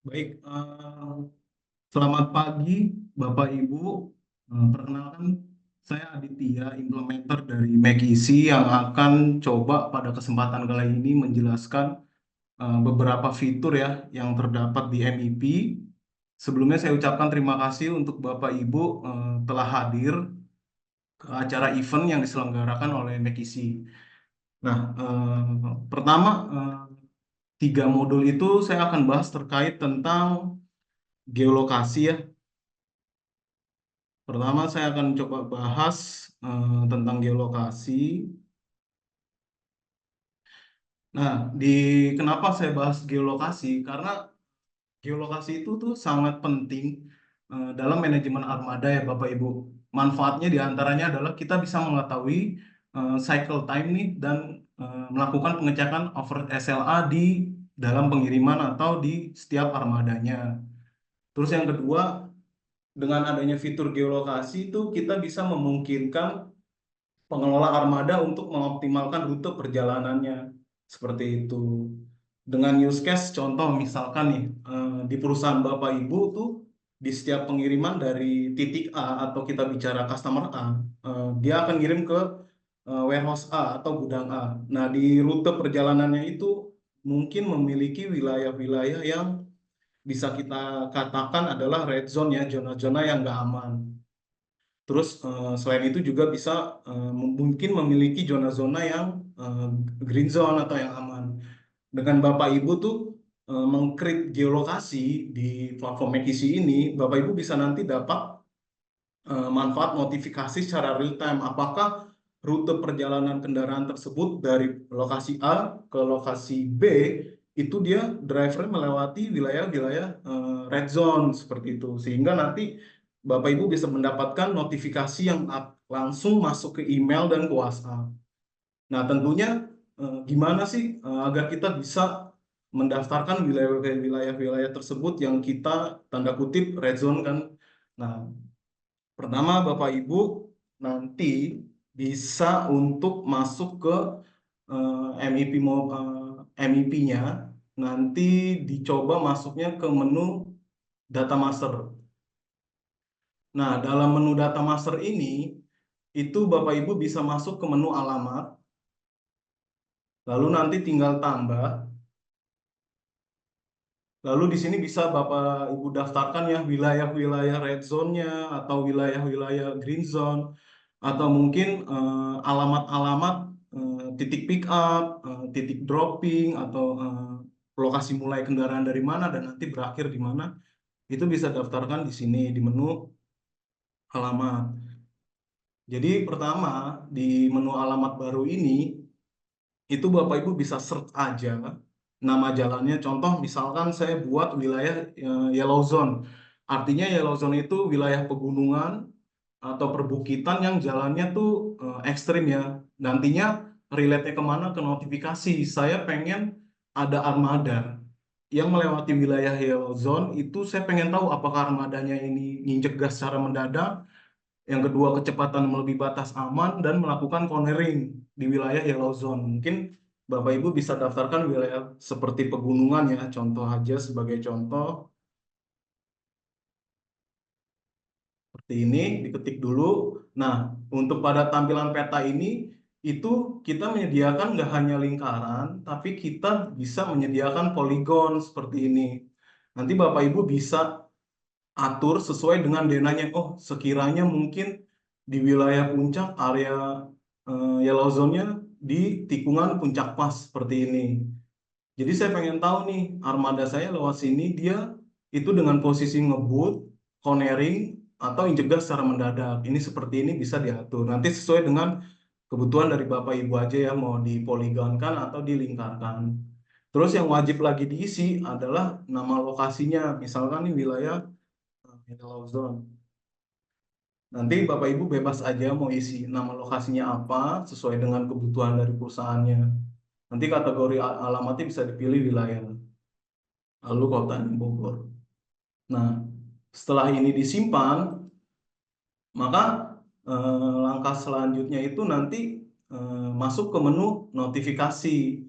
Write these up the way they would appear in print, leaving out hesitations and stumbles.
Baik, selamat pagi Bapak Ibu. Perkenalkan, saya Aditya, implementer dari McEasy yang akan coba pada kesempatan kali ini menjelaskan beberapa fitur ya yang terdapat di MEP. Sebelumnya saya ucapkan terima kasih untuk Bapak Ibu telah hadir ke acara event yang diselenggarakan oleh McEasy. Nah, pertama, tiga modul itu saya akan bahas terkait tentang geolokasi ya. Pertama, saya akan coba bahas tentang geolokasi. Nah, kenapa saya bahas geolokasi? Karena geolokasi itu tuh sangat penting dalam manajemen armada ya Bapak Ibu. Manfaatnya diantaranya adalah kita bisa mengetahui cycle time nih dan melakukan pengecekan over SLA di dalam pengiriman atau di setiap armadanya. Terus yang kedua, dengan adanya fitur geolokasi itu kita bisa memungkinkan pengelola armada untuk mengoptimalkan rute perjalanannya. Seperti itu. Dengan use case, contoh misalkan nih, di perusahaan Bapak Ibu tuh, di setiap pengiriman dari titik A atau kita bicara customer A, dia akan ngirim ke warehouse A atau gudang A. Nah, di rute perjalanannya itu mungkin memiliki wilayah-wilayah yang bisa kita katakan adalah red zone ya, zona-zona yang nggak aman. Terus selain itu juga bisa mungkin memiliki zona-zona yang eh, green zone atau yang aman. Dengan Bapak Ibu tuh mengkrit geolokasi di platform McKinsey ini, Bapak Ibu bisa nanti dapat manfaat notifikasi secara real time. Apakah rute perjalanan kendaraan tersebut dari lokasi A ke lokasi B itu dia driver melewati wilayah-wilayah red zone seperti itu. Sehingga nanti Bapak Ibu bisa mendapatkan notifikasi yang langsung masuk ke email dan ke WhatsApp. Nah, tentunya gimana sih agar kita bisa mendaftarkan wilayah-wilayah tersebut yang kita tanda kutip red zone kan. Nah, pertama Bapak Ibu nanti bisa untuk masuk ke MEP MEP-nya, nanti dicoba masuknya ke menu Data Master. Nah, dalam menu Data Master ini itu Bapak Ibu bisa masuk ke menu alamat, lalu nanti tinggal tambah. Lalu di sini bisa Bapak Ibu daftarkan ya wilayah-wilayah red zone-nya atau wilayah-wilayah green zone atau mungkin alamat-alamat titik pick up, titik dropping atau lokasi mulai kendaraan dari mana dan nanti berakhir di mana. Itu bisa daftarkan di sini di menu alamat. Jadi pertama di menu alamat baru ini itu Bapak Ibu bisa search aja nama jalannya. Contoh misalkan saya buat wilayah yellow zone. Artinya yellow zone itu wilayah pegunungan atau perbukitan yang jalannya tuh ekstrim ya. Nantinya relate-nya kemana? Ke notifikasi. Saya pengen ada armada yang melewati wilayah yellow zone itu saya pengen tahu apakah armadanya ini nginjek gas secara mendadak, yang kedua, kecepatan melebihi batas aman dan melakukan cornering di wilayah yellow zone. Mungkin Bapak Ibu bisa daftarkan wilayah seperti pegunungan ya, contoh aja sebagai contoh. Seperti ini, diketik dulu. Nah, untuk pada tampilan peta ini, itu kita menyediakan nggak hanya lingkaran, tapi kita bisa menyediakan poligon seperti ini. Nanti Bapak Ibu bisa atur sesuai dengan denanya. Oh, sekiranya mungkin di wilayah puncak area yellow zone-nya di tikungan puncak pas seperti ini. Jadi saya pengen tahu nih armada saya lewat sini dia itu dengan posisi ngebut, cornering atau injek gas secara mendadak. Ini seperti ini bisa diatur. Nanti sesuai dengan kebutuhan dari Bapak Ibu aja ya mau dipoligonkan atau dilingkarkan. Terus yang wajib lagi diisi adalah nama lokasinya. Misalkan nih wilayah yellow zone. Nanti Bapak Ibu bebas aja mau isi nama lokasinya apa sesuai dengan kebutuhan dari perusahaannya. Nanti kategori alamatnya bisa dipilih wilayah, lalu kota Bogor. Nah, setelah ini disimpan, maka langkah selanjutnya itu nanti masuk ke menu notifikasi.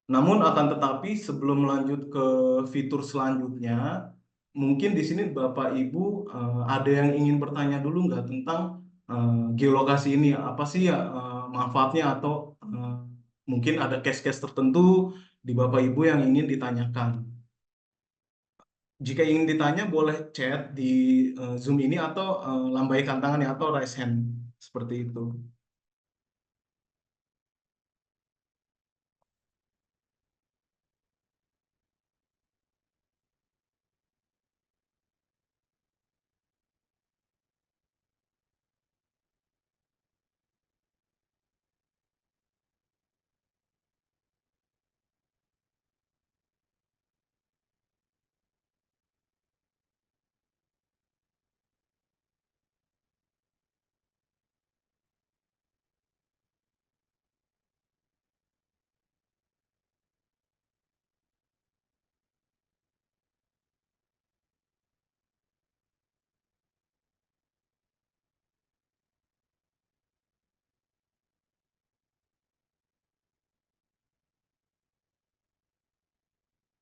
Namun akan tetapi sebelum lanjut ke fitur selanjutnya, mungkin di sini Bapak Ibu ada yang ingin bertanya dulu nggak tentang geolokasi ini? Apa sih ya manfaatnya atau mungkin ada case-case tertentu di Bapak Ibu yang ingin ditanyakan? Jika ingin ditanya boleh chat di Zoom ini atau lambaikan tangan ya atau raise hand seperti itu.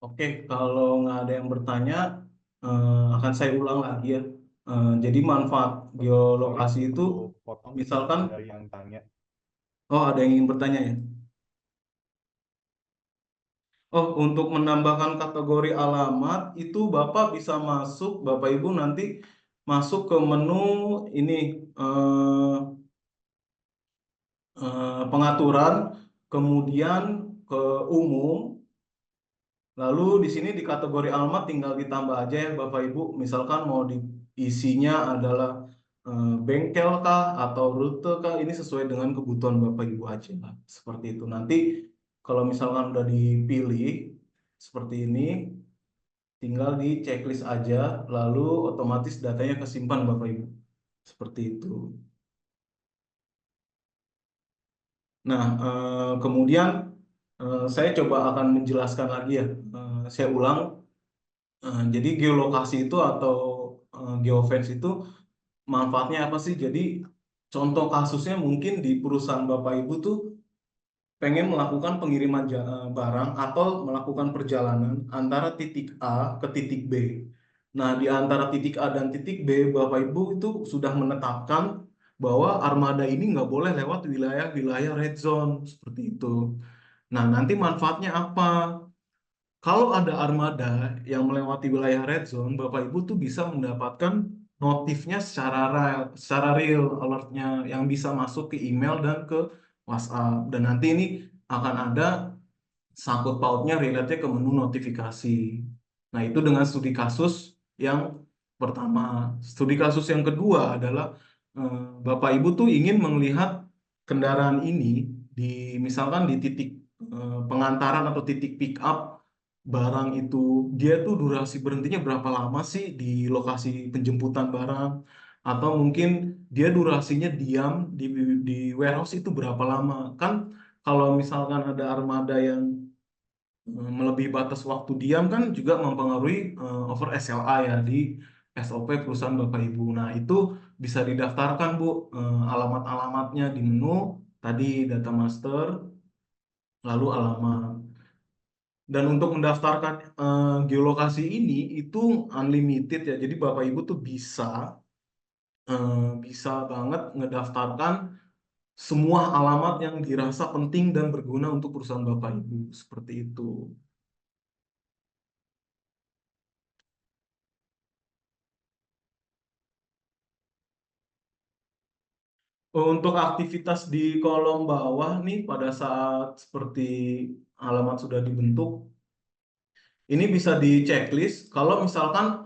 Oke, kalau nggak ada yang bertanya, akan saya ulang lagi ya. Jadi manfaat Sorry, geolokasi itu, aku potong. misalkan, Ada yang tanya. oh ada yang ingin bertanya ya. Oh, untuk menambahkan kategori alamat itu Bapak bisa masuk, Bapak Ibu nanti masuk ke menu ini eh, pengaturan, kemudian ke umum. Lalu di sini di kategori alamat tinggal ditambah aja ya Bapak Ibu. Misalkan mau diisinya adalah bengkel kah atau rute kah, ini sesuai dengan kebutuhan Bapak Ibu aja lah. Seperti itu. Nanti kalau misalkan udah dipilih seperti ini, tinggal di checklist aja, lalu otomatis datanya kesimpan Bapak Ibu. Seperti itu. Nah, kemudian saya coba akan menjelaskan lagi ya. Saya ulang. Jadi geolokasi itu atau geofence itu manfaatnya apa sih? Jadi contoh kasusnya mungkin di perusahaan Bapak Ibu tuh pengen melakukan pengiriman barang atau melakukan perjalanan antara titik A ke titik B. Nah, di antara titik A dan titik B, Bapak Ibu itu sudah menetapkan bahwa armada ini nggak boleh lewat wilayah-wilayah red zone seperti itu. Nah, nanti manfaatnya apa? Kalau ada armada yang melewati wilayah red zone, Bapak Ibu tuh bisa mendapatkan notifnya secara real alertnya yang bisa masuk ke email dan ke WhatsApp. Dan nanti ini akan ada sangkut pautnya relate ke menu notifikasi. Nah, itu dengan studi kasus yang pertama. Studi kasus yang kedua adalah Bapak Ibu tuh ingin melihat kendaraan ini di misalkan di titik pengantaran atau titik pick up barang itu, dia tuh durasi berhentinya berapa lama sih di lokasi penjemputan barang, atau mungkin dia durasinya diam di warehouse itu berapa lama. Kan kalau misalkan ada armada yang melebihi batas waktu diam kan juga mempengaruhi over SLA ya di SOP perusahaan Bapak Ibu. Nah, itu bisa didaftarkan Bu, alamat-alamatnya di menu tadi data master lalu alamat. Dan untuk mendaftarkan geolokasi ini itu unlimited ya. Jadi Bapak Ibu tuh bisa banget ngedaftarkan semua alamat yang dirasa penting dan berguna untuk perusahaan Bapak Ibu seperti itu. Untuk aktivitas di kolom bawah nih pada saat seperti alamat sudah dibentuk, ini bisa di checklist kalau misalkan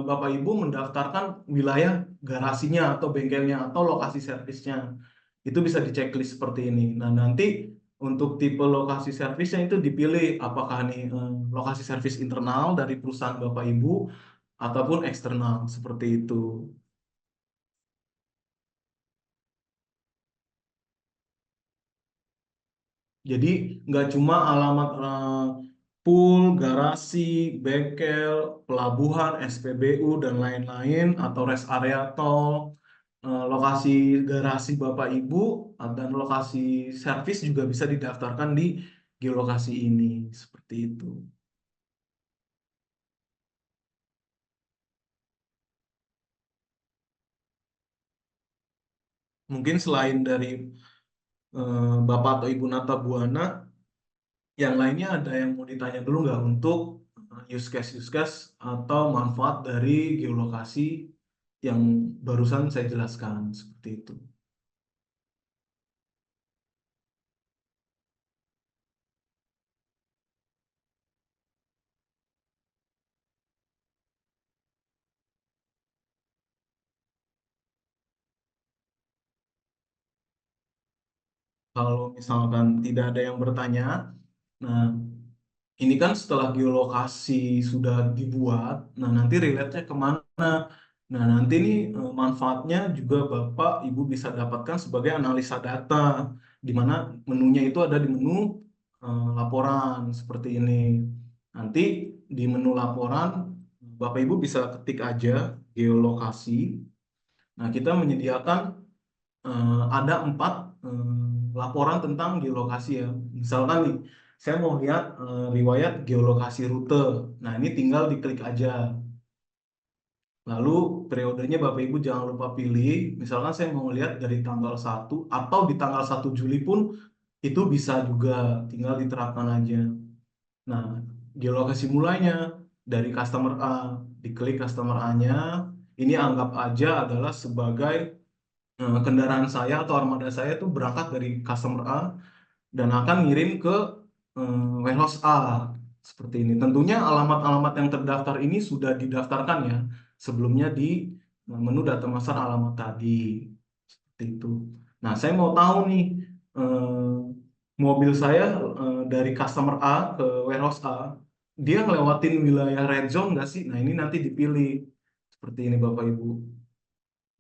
Bapak Ibu mendaftarkan wilayah garasinya atau bengkelnya atau lokasi servisnya. Itu bisa di checklist seperti ini. Nah, nanti untuk tipe lokasi servisnya itu dipilih apakah nih lokasi servis internal dari perusahaan Bapak Ibu ataupun eksternal seperti itu. Jadi nggak cuma alamat pool, garasi, bengkel, pelabuhan, SPBU, dan lain-lain, atau rest area tol, lokasi garasi Bapak Ibu, dan lokasi servis juga bisa didaftarkan di geolokasi ini, seperti itu. Mungkin selain dari Bapak atau Ibu Nata Buana, yang lainnya ada yang mau ditanya dulu nggak untuk use case atau manfaat dari geolokasi yang barusan saya jelaskan seperti itu. Kalau misalkan tidak ada yang bertanya, nah ini kan setelah geolokasi sudah dibuat, nah nanti relate-nya kemana? Nah nanti nih manfaatnya juga Bapak Ibu bisa dapatkan sebagai analisa data, di mana menunya itu ada di menu laporan seperti ini. Nanti di menu laporan Bapak Ibu bisa ketik aja geolokasi. Nah kita menyediakan ada 4 laporan tentang geolokasi ya. Misalkan nih, saya mau lihat riwayat geolokasi rute. Nah, ini tinggal diklik aja. Lalu periodenya Bapak Ibu jangan lupa pilih. Misalkan saya mau lihat dari tanggal 1 atau di tanggal 1 Juli pun itu bisa juga, tinggal diterapkan aja. Nah, geolokasi mulainya dari customer A, diklik customer A-nya. Ini anggap aja adalah sebagai kendaraan saya atau armada saya itu berangkat dari customer A dan akan ngirim ke warehouse A seperti ini. Tentunya alamat-alamat yang terdaftar ini sudah didaftarkan ya sebelumnya di menu data master alamat tadi seperti itu. Nah, saya mau tahu nih eh, mobil saya dari customer A ke warehouse A, dia ngelewatin wilayah red zone nggak sih? Nah, ini nanti dipilih seperti ini Bapak Ibu.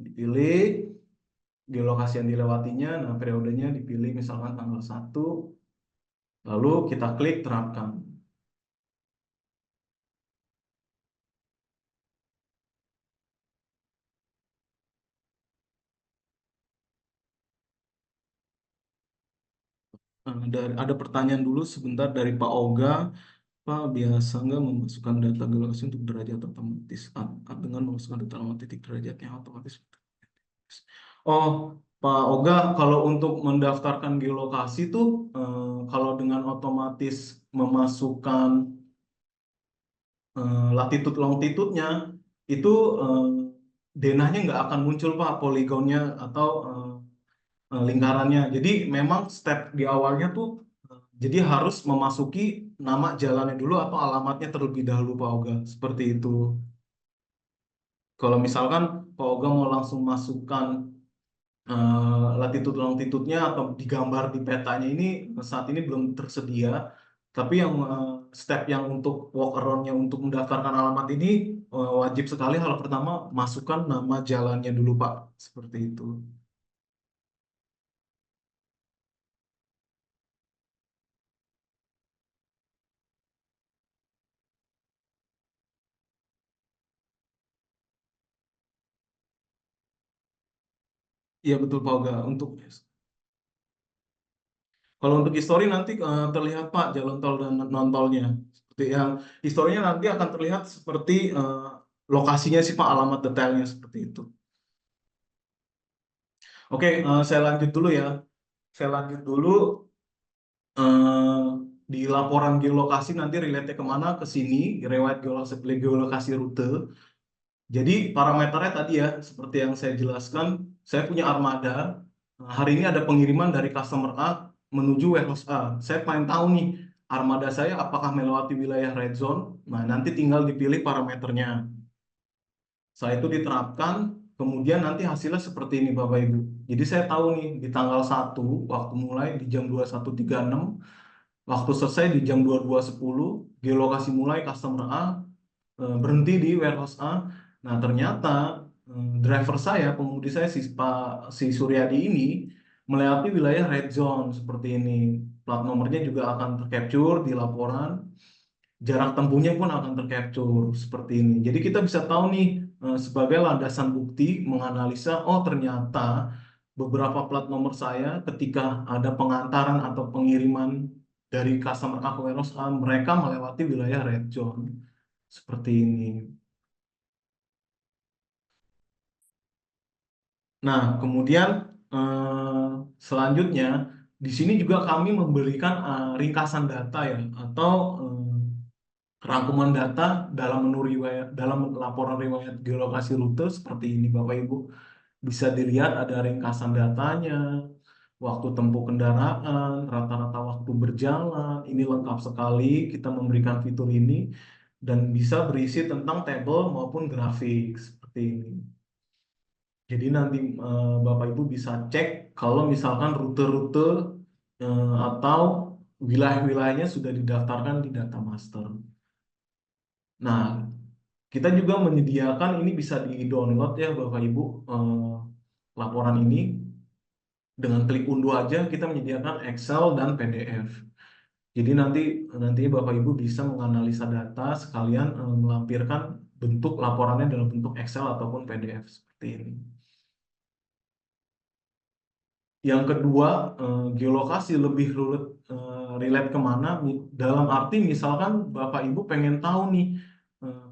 Dipilih geolokasi yang dilewatinya, nah periodenya dipilih misalkan tanggal 1, lalu kita klik terapkan. Ada pertanyaan dulu sebentar dari Pak Oga. Pak, biasa nggak memasukkan data geolokasi untuk derajat otomatis dengan memasukkan data alamat titik derajatnya otomatis? Oh, Pak Oga, kalau untuk mendaftarkan geolokasi tuh kalau dengan otomatis memasukkan latitude longitude-nya itu eh, denahnya nggak akan muncul Pak poligonnya atau lingkarannya. Jadi memang step di awalnya tuh jadi harus memasuki nama jalannya dulu atau alamatnya terlebih dahulu Pak Oga. Seperti itu. Kalau misalkan Pak Oga mau langsung masukkan latitude longitude-nya atau digambar di petanya ini saat ini belum tersedia. Tapi yang step yang untuk walk around-nya untuk mendaftarkan alamat ini wajib sekali hal pertama masukkan nama jalannya dulu Pak. Seperti itu. Iya betul Pak Oga. Kalau untuk histori nanti terlihat Pak jalan tol dan non tolnya. Seperti yang historinya nanti akan terlihat seperti lokasinya sih Pak, alamat detailnya seperti itu. Oke, saya lanjut dulu ya. Saya lanjut dulu eh, di laporan geolokasi nanti relate kemana ke sini, riwayat geolokasi rute. Jadi parameternya tadi ya, seperti yang saya jelaskan, saya punya armada. Nah, hari ini ada pengiriman dari customer A menuju warehouse A. Saya pengen tahu nih, armada saya apakah melewati wilayah red zone. Nah, nanti tinggal dipilih parameternya. Setelah itu diterapkan, kemudian nanti hasilnya seperti ini Bapak Ibu. Jadi saya tahu nih, di tanggal 1, waktu mulai di jam 21.36, waktu selesai di jam 22.10, geolokasi mulai customer A, berhenti di warehouse A. Nah, ternyata driver saya, pengemudi saya si Suryadi ini melewati wilayah red zone seperti ini. Plat nomornya juga akan tercapture di laporan, jarak tempuhnya pun akan tercapture seperti ini. Jadi kita bisa tahu nih sebagai landasan bukti menganalisa, oh ternyata beberapa plat nomor saya ketika ada pengantaran atau pengiriman dari customer A ke warehouse A, mereka melewati wilayah red zone. Seperti ini. Nah, kemudian selanjutnya di sini juga kami memberikan ringkasan data ya atau rangkuman data dalam menu riwayat dalam laporan riwayat geolokasi rute seperti ini Bapak Ibu. Bisa dilihat ada ringkasan datanya, waktu tempuh kendaraan, rata-rata waktu berjalan. Ini lengkap sekali kita memberikan fitur ini dan bisa berisi tentang tabel maupun grafik seperti ini. Jadi nanti Bapak Ibu bisa cek kalau misalkan rute-rute atau wilayah-wilayahnya sudah didaftarkan di data master. Nah, kita juga menyediakan ini bisa di-download ya Bapak Ibu laporan ini dengan klik unduh aja kita menyediakan Excel dan PDF. Jadi nanti Bapak Ibu bisa menganalisa data sekalian melampirkan bentuk laporannya dalam bentuk Excel ataupun PDF seperti ini. Yang kedua, geolokasi lebih relate kemana? Dalam arti misalkan Bapak Ibu pengen tahu nih,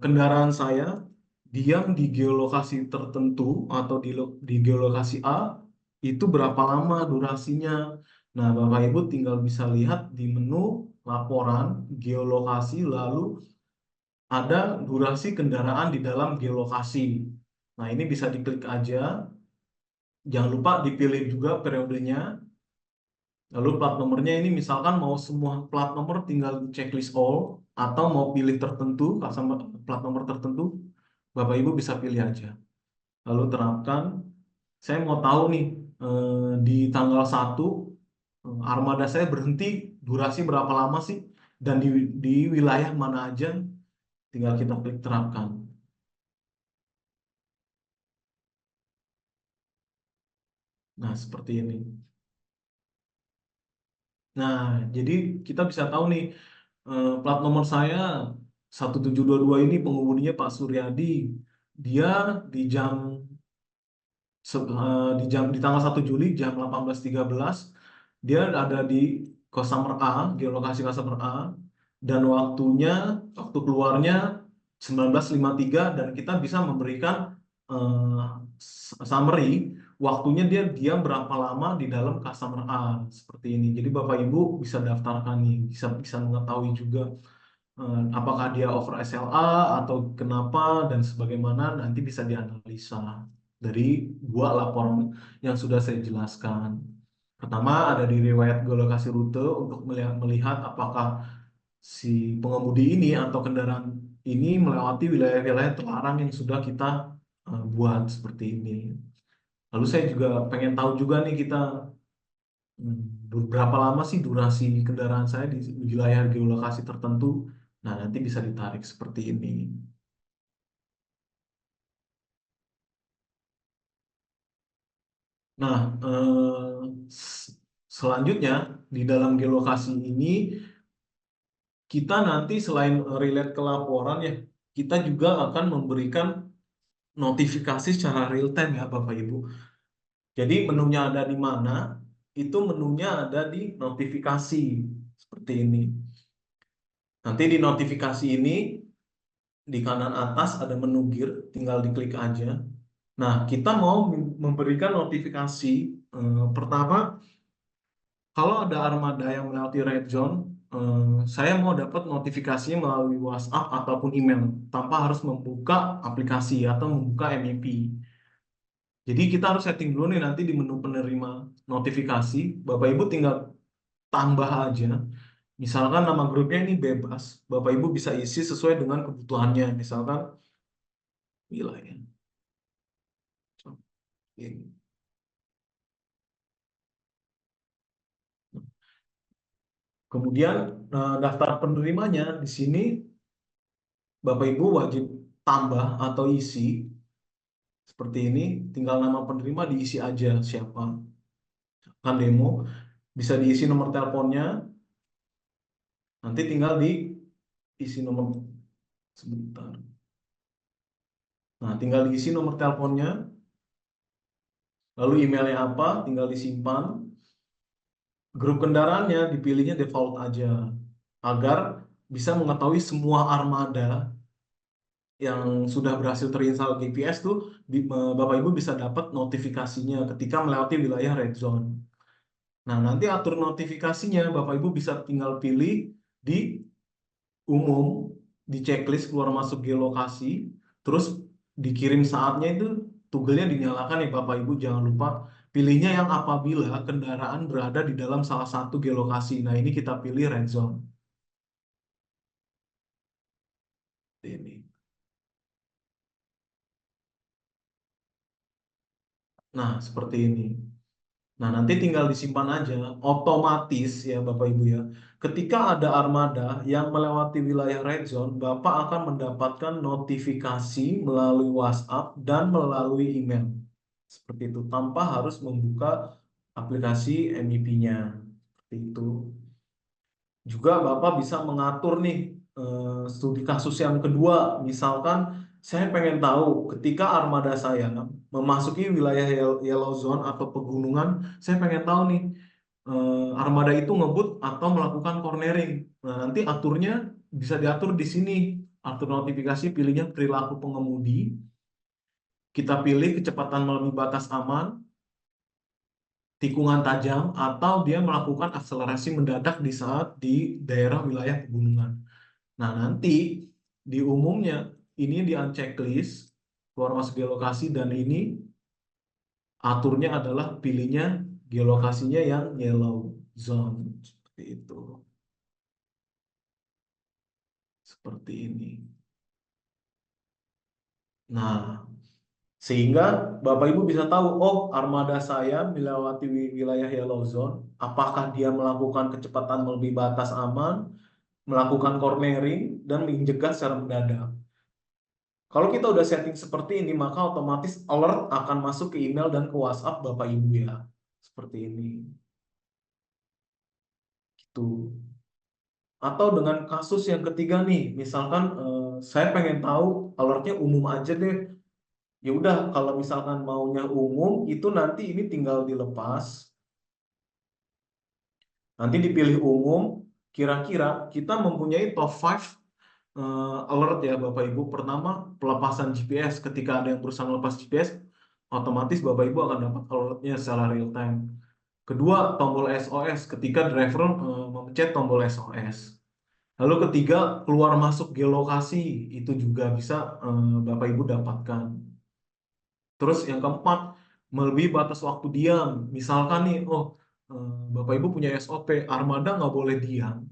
kendaraan saya diam di geolokasi tertentu atau di geolokasi A, itu berapa lama durasinya. Nah, Bapak Ibu tinggal bisa lihat di menu laporan geolokasi, lalu ada durasi kendaraan di dalam geolokasi. Nah, ini bisa diklik aja. Jangan lupa dipilih juga periodenya. Lalu plat nomornya ini misalkan mau semua plat nomor tinggal di checklist all atau mau pilih tertentu, sama plat nomor tertentu, Bapak Ibu bisa pilih aja. Lalu terapkan, saya mau tahu nih di tanggal 1 armada saya berhenti durasi berapa lama sih dan di wilayah mana aja, tinggal kita klik terapkan. Nah, seperti ini. Nah, jadi kita bisa tahu nih plat nomor saya 1722 ini pengemudinya Pak Suryadi. Dia di jam di tanggal 1 Juli jam 18.13 dia ada di customer A, geolokasi customer A dan waktu keluarnya 19.53 dan kita bisa memberikan summary waktunya dia diam berapa lama di dalam customer A seperti ini. Jadi Bapak Ibu bisa daftarkan nih, bisa bisa mengetahui juga apakah dia over SLA atau kenapa dan sebagaimana nanti bisa dianalisa dari dua laporan yang sudah saya jelaskan. Pertama ada di riwayat geolokasi rute untuk melihat apakah si pengemudi ini atau kendaraan ini melewati wilayah-wilayah terlarang yang sudah kita buat seperti ini. Lalu saya juga pengen tahu juga nih kita berapa lama sih durasi kendaraan saya di wilayah geolokasi tertentu. Nah, nanti bisa ditarik seperti ini. Nah, selanjutnya di dalam geolokasi ini kita nanti selain relate ke laporan ya, kita juga akan memberikan notifikasi secara real time ya Bapak Ibu. Jadi menunya ada di mana, itu menunya ada di notifikasi seperti ini. Nanti di notifikasi ini di kanan atas ada menu gear, tinggal diklik aja. Nah, kita mau memberikan notifikasi pertama, kalau ada armada yang melewati red zone, saya mau dapat notifikasinya melalui WhatsApp ataupun email tanpa harus membuka aplikasi atau membuka MIP. Jadi kita harus setting dulu nih nanti di menu penerima notifikasi, Bapak Ibu tinggal tambah aja. Misalkan nama grupnya ini bebas, Bapak Ibu bisa isi sesuai dengan kebutuhannya. Misalkan wilayah. Ini. Kemudian daftar penerimanya di sini Bapak Ibu wajib tambah atau isi seperti ini. Tinggal nama penerima diisi aja siapa. Kan demo bisa diisi nomor teleponnya. Nanti tinggal diisi nomor sebentar. Nah, tinggal diisi nomor teleponnya. Lalu emailnya apa, tinggal disimpan. Grup kendaraannya dipilihnya default aja agar bisa mengetahui semua armada yang sudah berhasil terinstall GPS tuh Bapak Ibu bisa dapat notifikasinya ketika melewati wilayah red zone. Nah, nanti atur notifikasinya Bapak Ibu bisa tinggal pilih di umum, di checklist keluar masuk geolokasi, terus dikirim saatnya itu toggle-nya dinyalakan ya Bapak Ibu, jangan lupa pilihnya yang apabila kendaraan berada di dalam salah satu geolokasi. Nah, ini kita pilih red zone. Ini. Nah, seperti ini. Nah, nanti tinggal disimpan aja. Otomatis ya Bapak Ibu ya. Ketika ada armada yang melewati wilayah red zone, Bapak akan mendapatkan notifikasi melalui WhatsApp dan melalui email. Seperti itu, tanpa harus membuka aplikasi MIP-nya. Seperti itu. Juga Bapak bisa mengatur nih studi kasus yang kedua. Misalkan saya pengen tahu ketika armada saya memasuki wilayah yellow zone atau pegunungan, saya pengen tahu nih armada itu ngebut atau melakukan cornering. Nah, nanti aturnya bisa diatur di sini. Atur notifikasi, pilihnya perilaku pengemudi. Kita pilih kecepatan melebihi batas aman, tikungan tajam, atau dia melakukan akselerasi mendadak di saat di daerah wilayah pegunungan. Nah, nanti di umumnya ini di unchecklist, keluar masuk geolokasi, dan ini aturnya adalah pilihnya geolokasinya yang yellow zone. Seperti itu. Seperti ini. Nah, sehingga Bapak Ibu bisa tahu, oh armada saya melewati wilayah yellow zone, apakah dia melakukan kecepatan melebihi batas aman, melakukan cornering, dan menjegat secara mendadak. Kalau kita udah setting seperti ini, maka otomatis alert akan masuk ke email dan ke WhatsApp Bapak Ibu ya. Seperti ini. Gitu. Atau dengan kasus yang ketiga nih, misalkan saya pengen tahu alertnya umum aja deh. Ya udah, kalau misalkan maunya umum, itu nanti ini tinggal dilepas. Nanti dipilih umum, kira-kira kita mempunyai top 5 alert ya Bapak Ibu. Pertama, pelepasan GPS. Ketika ada yang berusaha melepas GPS, otomatis Bapak Ibu akan dapat alertnya secara real time. Kedua, tombol SOS ketika driver memencet tombol SOS. Lalu ketiga, keluar masuk geolokasi. Itu juga bisa Bapak Ibu dapatkan. Terus yang keempat, melebihi batas waktu diam. Misalkan nih, oh Bapak Ibu punya SOP, armada nggak boleh diam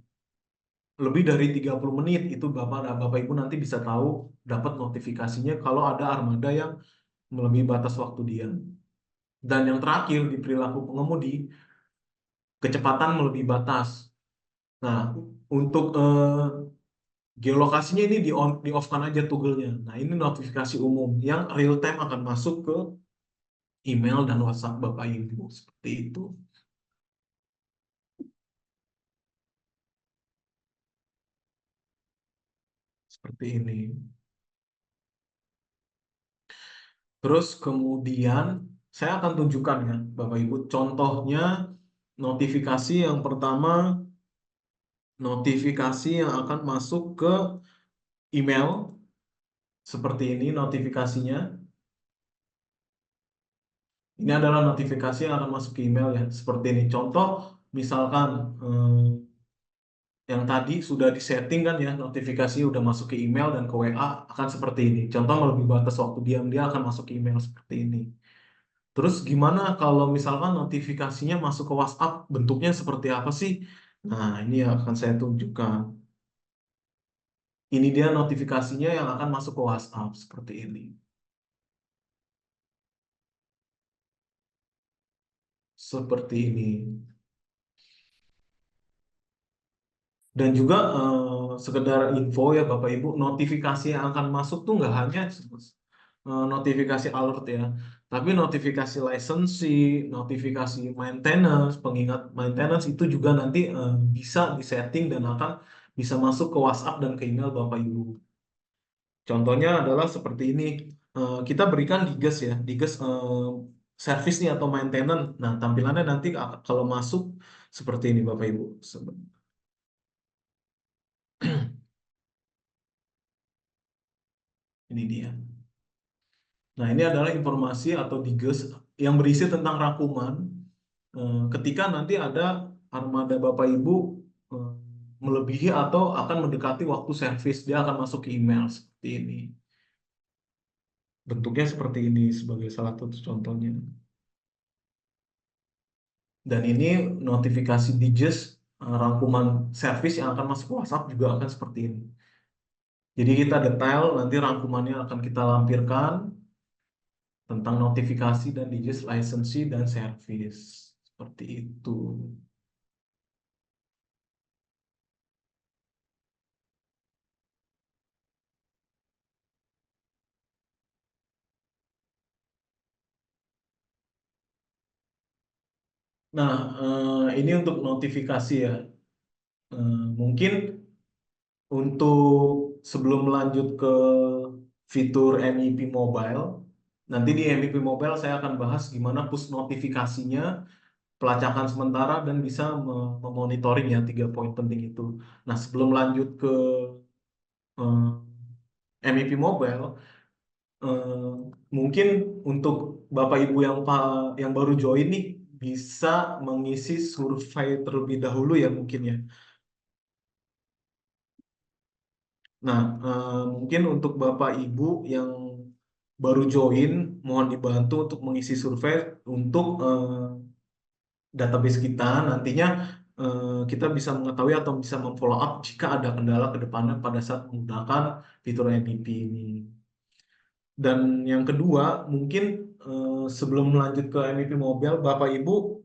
lebih dari 30 menit. Itu Bapak Ibu nanti bisa tahu, dapat notifikasinya kalau ada armada yang melebihi batas waktu diam. Dan yang terakhir di perilaku pengemudi, kecepatan melebihi batas. Nah, untuk geolokasinya ini di off-kan aja toggle-nya. Nah, ini notifikasi umum yang real time akan masuk ke email dan WhatsApp Bapak Ibu. Seperti itu. Seperti ini. Terus kemudian saya akan tunjukkan ya Bapak Ibu. Contohnya notifikasi yang pertama, notifikasi yang akan masuk ke email. Seperti ini notifikasinya. Ini adalah notifikasi yang akan masuk ke email ya. Seperti ini. Contoh, misalkan yang tadi sudah disetting kan ya, notifikasi udah masuk ke email dan ke WA akan seperti ini. Contoh melebihi batas waktu diam, dia akan masuk ke email seperti ini. Terus gimana kalau misalkan notifikasinya masuk ke WhatsApp, bentuknya seperti apa sih? Nah, ini akan saya tunjukkan. Ini dia notifikasinya yang akan masuk ke WhatsApp seperti ini. Seperti ini. Dan juga sekedar info ya Bapak Ibu, notifikasi yang akan masuk tuh nggak hanya notifikasi alert ya, tapi notifikasi licensing, notifikasi maintenance, pengingat maintenance itu juga nanti bisa disetting dan akan bisa masuk ke WhatsApp dan ke email Bapak Ibu. Contohnya adalah seperti ini. Kita berikan Diges service nih atau maintenance. Nah, tampilannya nanti kalau masuk Seperti ini Bapak Ibu. Ini dia. Nah, ini adalah informasi atau diges yang berisi tentang rangkuman ketika nanti ada armada Bapak Ibu eh, melebihi atau akan mendekati waktu servis, dia akan masuk ke email seperti ini. Bentuknya seperti ini sebagai salah satu contohnya. Dan ini notifikasi diges rangkuman servis yang akan masuk ke WhatsApp juga akan seperti ini. Jadi kita detail nanti rangkumannya akan kita lampirkan tentang notifikasi dan digits licensee dan service. Seperti itu. Nah, ini untuk notifikasi ya. Mungkin untuk sebelum melanjut ke fitur MIP Mobile, nanti di MIP Mobile saya akan bahas gimana push notifikasinya, pelacakan sementara, dan bisa memonitoring ya 3 poin penting itu. Nah, sebelum lanjut ke MIP Mobile, eh, mungkin untuk Bapak Ibu yang baru join nih bisa mengisi survei terlebih dahulu ya mungkin ya. Nah, mungkin untuk Bapak Ibu yang baru join, mohon dibantu untuk mengisi survei untuk database kita. Nantinya kita bisa mengetahui atau bisa memfollow up jika ada kendala ke depannya pada saat menggunakan fitur MVP ini. Dan yang kedua, mungkin sebelum melanjut ke MVP Mobile, Bapak Ibu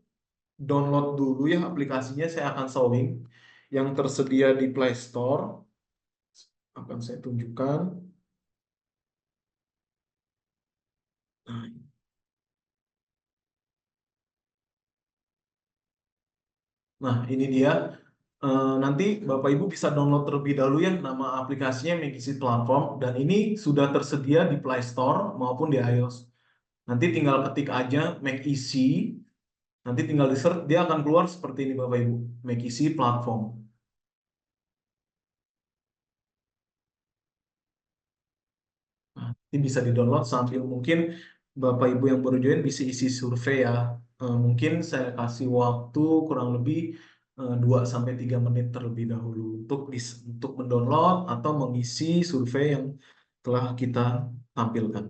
download dulu ya aplikasinya. Saya akan showing yang tersedia di Play Store. Akan saya tunjukkan. Nah, ini dia. Nanti Bapak Ibu bisa download terlebih dahulu ya nama aplikasinya Magicit Platform, dan ini sudah tersedia di Play Store maupun di iOS. Nanti tinggal ketik aja Make Easy, nanti tinggal di search, dia akan keluar seperti ini Bapak Ibu, Make Easy Platform. Nah, ini bisa di-download sambil mungkin Bapak Ibu yang baru join bisa isi survei ya. Mungkin saya kasih waktu kurang lebih 2 sampai 3 menit terlebih dahulu untuk mendownload atau mengisi survei yang telah kita tampilkan.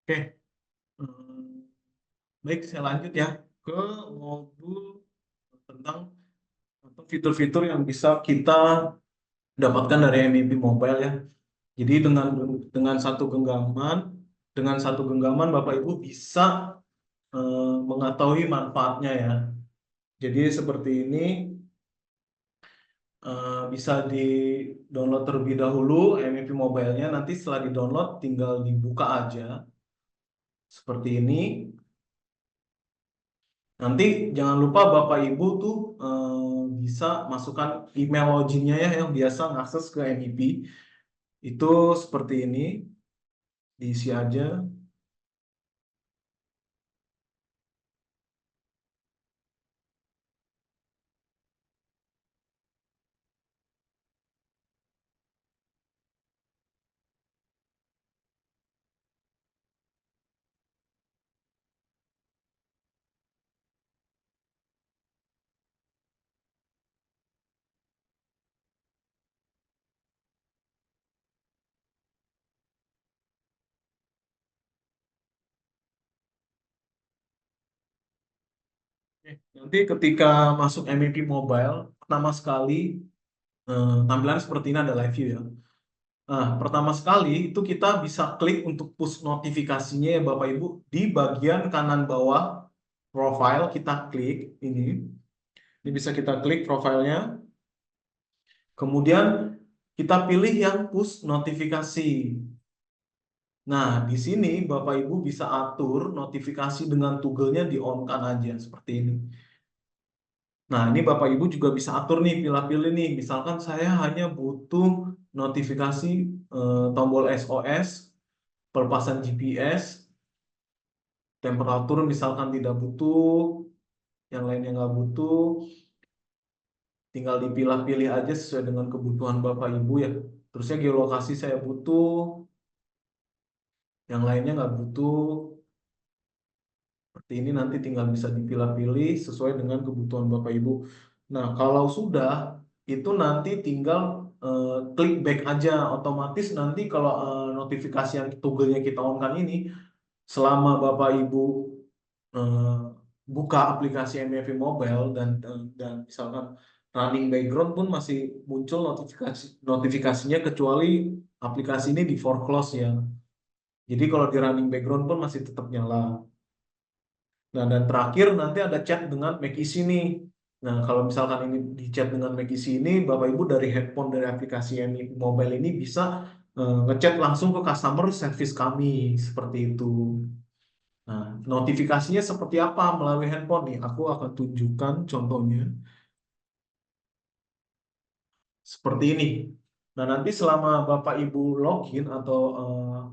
Oke, Hmm, baik, saya lanjut ya ke modul tentang atau fitur-fitur yang bisa kita dapatkan dari MVP Mobile ya. Jadi dengan satu genggaman Bapak Ibu bisa mengetahui manfaatnya ya. Jadi seperti ini, bisa di-download terlebih dahulu MVP Mobile-nya. Nanti setelah di-download tinggal dibuka aja seperti ini. Nanti jangan lupa Bapak Ibu tuh bisa masukkan email loginnya ya yang biasa ngakses ke MVP. Itu seperti ini, diisi aja. Oke, nanti ketika masuk MVP Mobile, pertama sekali tampilan seperti ini ada live view ya. Nah, pertama sekali itu kita bisa klik untuk push notifikasinya ya Bapak Ibu di bagian kanan bawah profile kita klik ini. Ini bisa kita klik profilnya. Kemudian kita pilih yang push notifikasi. Nah, di sini Bapak Ibu bisa atur notifikasi dengan toggle-nya di on-kan aja seperti ini. Nah, ini Bapak Ibu juga bisa atur nih, pilih-pilih nih. Misalkan saya hanya butuh notifikasi tombol SOS, perpasan GPS, temperatur misalkan tidak butuh, yang lainnya nggak butuh, tinggal dipilah-pilih aja sesuai dengan kebutuhan Bapak Ibu ya. Terusnya geolokasi saya butuh, yang lainnya nggak butuh. Seperti ini nanti tinggal bisa dipilah-pilih sesuai dengan kebutuhan Bapak Ibu. Nah, kalau sudah, itu nanti tinggal klik back aja. Otomatis nanti kalau notifikasi yang toggle-nya kita on-kan ini, selama Bapak Ibu eh, buka aplikasi MFI Mobile dan misalkan running background pun masih muncul notifikasinya kecuali aplikasi ini di foreclose ya. Jadi kalau di running background pun masih tetap nyala. Nah, dan terakhir nanti ada chat dengan Make Easy nih. Nah, kalau misalkan ini di chat dengan Make Easy ini, Bapak Ibu dari handphone dari aplikasi MI Mobile ini bisa ngechat langsung ke customer service kami seperti itu. Nah, notifikasinya seperti apa melalui handphone nih? Aku akan tunjukkan contohnya seperti ini. Nah, nanti selama Bapak Ibu login atau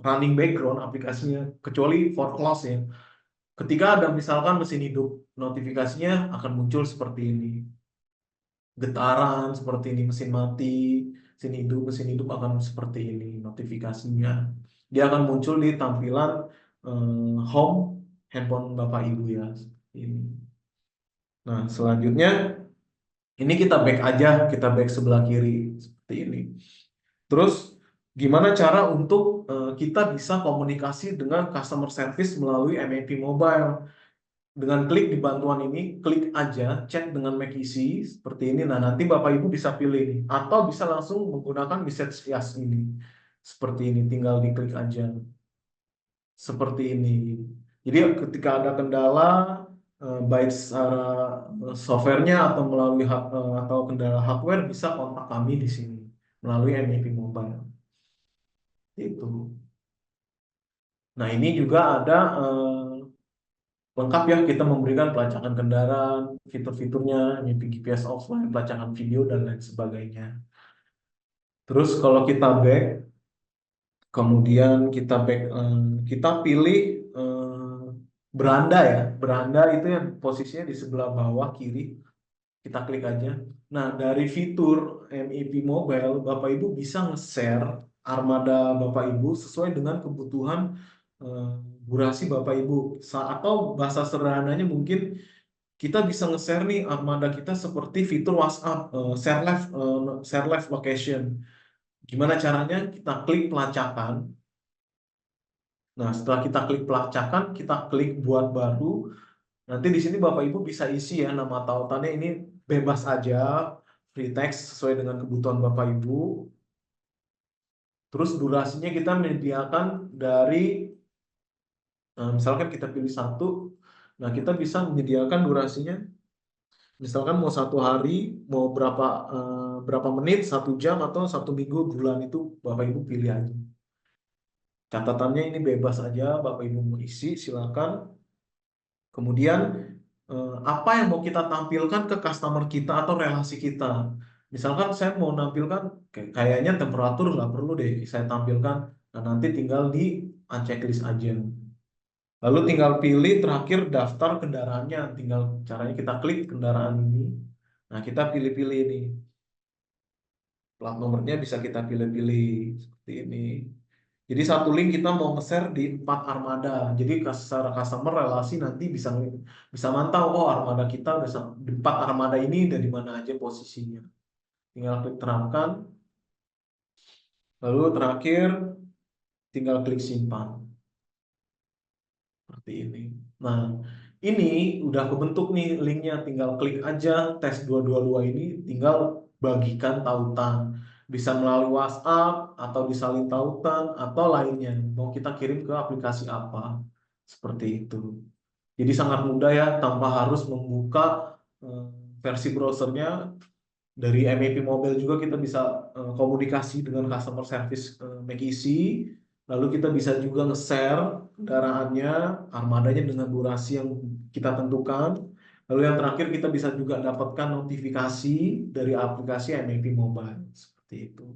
running background aplikasinya, kecuali for close ya, ketika ada misalkan mesin hidup, notifikasinya akan muncul seperti ini. Getaran seperti ini, mesin hidup akan seperti ini notifikasinya. Dia akan muncul di tampilan home handphone Bapak Ibu ya. Seperti ini. Nah, selanjutnya ini kita back aja, kita back sebelah kiri seperti ini. Terus gimana cara untuk kita bisa komunikasi dengan customer service melalui MAP Mobile? Dengan klik di bantuan ini, klik aja chat dengan Make Easy seperti ini. Nah, nanti Bapak Ibu bisa pilih nih, atau bisa langsung menggunakan message Yes ini. Seperti ini, tinggal diklik aja. Seperti ini. Jadi ketika ada kendala, baik secara softwarenya atau melalui atau kendala hardware, bisa kontak kami di sini melalui MEP Mobile. Itu. Nah, ini juga ada lengkap ya, kita memberikan pelacakan kendaraan, fitur-fiturnya, nyepi GPS offline, pelacakan video, dan lain sebagainya. Terus kalau kita back, kemudian kita pilih beranda ya. Beranda itu yang posisinya di sebelah bawah kiri, kita klik aja. Nah, dari fitur MEP Mobile, Bapak Ibu bisa nge-share armada Bapak Ibu sesuai dengan kebutuhan eh, durasi Bapak Ibu. Atau bahasa sederhananya mungkin kita bisa nge-share nih armada kita seperti fitur WhatsApp, share live location. Gimana caranya? Kita klik pelacakan. Nah, setelah kita klik pelacakan, kita klik buat baru. Nanti di sini Bapak Ibu bisa isi ya nama tautannya, ini bebas aja, free text sesuai dengan kebutuhan Bapak Ibu. Terus durasinya kita menyediakan dari, misalkan kita pilih satu, nah kita bisa menyediakan durasinya, misalkan mau 1 hari, mau berapa menit, 1 jam, atau 1 minggu, bulan, itu Bapak Ibu pilih aja. Catatannya ini bebas aja, Bapak Ibu mau isi, silakan. Kemudian apa yang mau kita tampilkan ke customer kita atau relasi kita. Misalkan saya mau nampilkan, kayaknya temperatur nggak perlu deh saya tampilkan. Nah, nanti tinggal di unchecklist aja. Lalu tinggal pilih terakhir daftar kendaraannya. Tinggal caranya kita klik kendaraan ini. Nah, kita pilih-pilih ini. Plat nomornya bisa kita pilih-pilih seperti ini. Jadi satu link kita mau nge-share di 4 armada. Jadi secara customer relasi nanti bisa bisa mantau, oh armada kita udah di 4 armada ini dari mana aja posisinya. Tinggal klik terapkan, lalu terakhir tinggal klik simpan. Seperti ini. Nah, ini udah kebentuk nih linknya, tinggal klik aja tes 222 ini, tinggal bagikan tautan. Bisa melalui WhatsApp, atau disalin tautan, atau lainnya. Mau kita kirim ke aplikasi apa. Seperti itu. Jadi sangat mudah ya, tanpa harus membuka eh, versi browsernya. Dari MAP Mobile juga kita bisa komunikasi dengan customer service McEasy. Lalu kita bisa juga nge-share kendaraannya, armadanya dengan durasi yang kita tentukan. Lalu yang terakhir kita bisa juga dapatkan notifikasi dari aplikasi MAP Mobile. Seperti itu.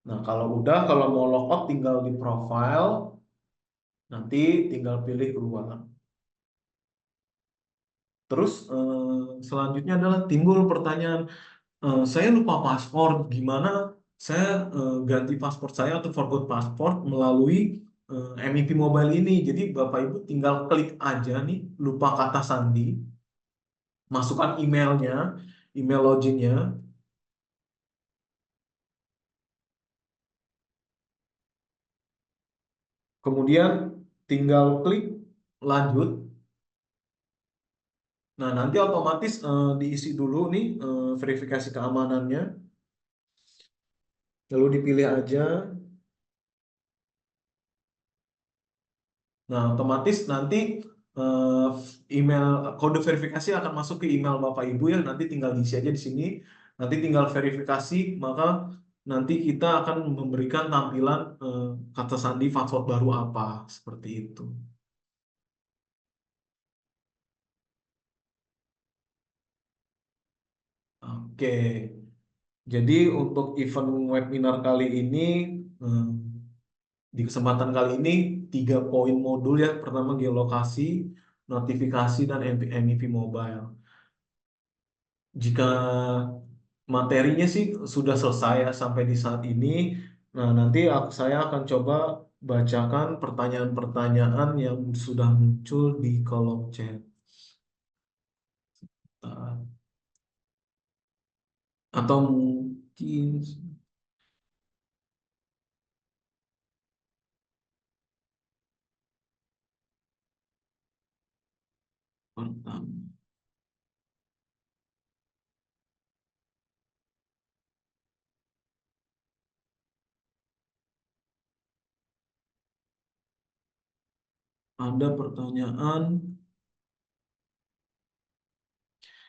Nah, kalau mau logout tinggal di profile, nanti tinggal pilih keluar. Terus selanjutnya adalah timbul pertanyaan, saya lupa paspor, gimana saya ganti paspor saya atau forgot paspor melalui MIP Mobile ini. Jadi Bapak Ibu tinggal klik aja nih, lupa kata sandi, masukkan emailnya, email loginnya, kemudian tinggal klik lanjut. Nah, nanti otomatis diisi dulu nih verifikasi keamanannya, lalu dipilih aja. Nah, otomatis nanti eh, email kode verifikasi akan masuk ke email Bapak Ibu ya. Nanti tinggal diisi aja di sini. Nanti tinggal verifikasi, maka nanti kita akan memberikan tampilan kata sandi password baru apa, seperti itu. Oke. Jadi untuk event webinar kali ini, eh, di kesempatan kali ini 3 poin modul ya. Pertama geolokasi, notifikasi, dan MEP mobile. Jika materinya sih sudah selesai ya sampai di saat ini. Nah, nanti saya akan coba bacakan pertanyaan-pertanyaan yang sudah muncul di kolom chat. Nah, atau mungkin pertama, ada pertanyaan